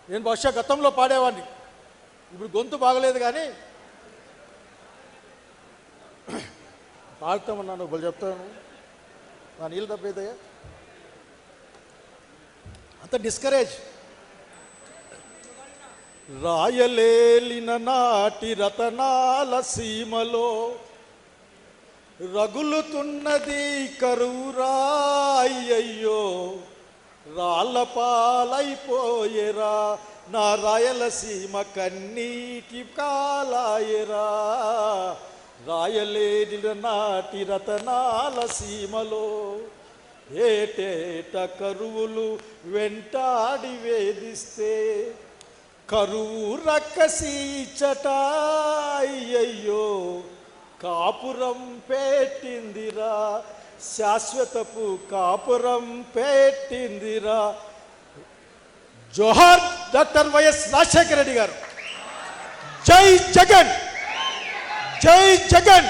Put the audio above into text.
నేను బహుశా గతంలో పాడేవాడిని, ఇప్పుడు గొంతు బాగలేదు కానీ పాడుతామన్నాను. ఒకళ్ళు చెప్తాను, నా నీళ్ళు తప్పేదయ్యా, అంత డిస్కరేజ్. రాయలేలిన నాటి రతనాల సీమలో రగులుతున్నది కరువురాయ్యయ్యో, రాళ్ళపాలైపోయేరా నా రాయలసీమ కన్నీటి కాలాయరా. రాయలేలిన నాటి రతనాల సీమలో ఏటేట కరువులు వెంటాడి వేధిస్తే కరువు రక్కసీచట అయ్యయ్యో, కాపురం పెట్టిందిరా శాశ్వతపు కాపురం పెట్టిందిరా. జోహార్ డాక్టర్ వైఎస్ రాజశేఖర రెడ్డి గారు. జై జగన్, జై జగన్.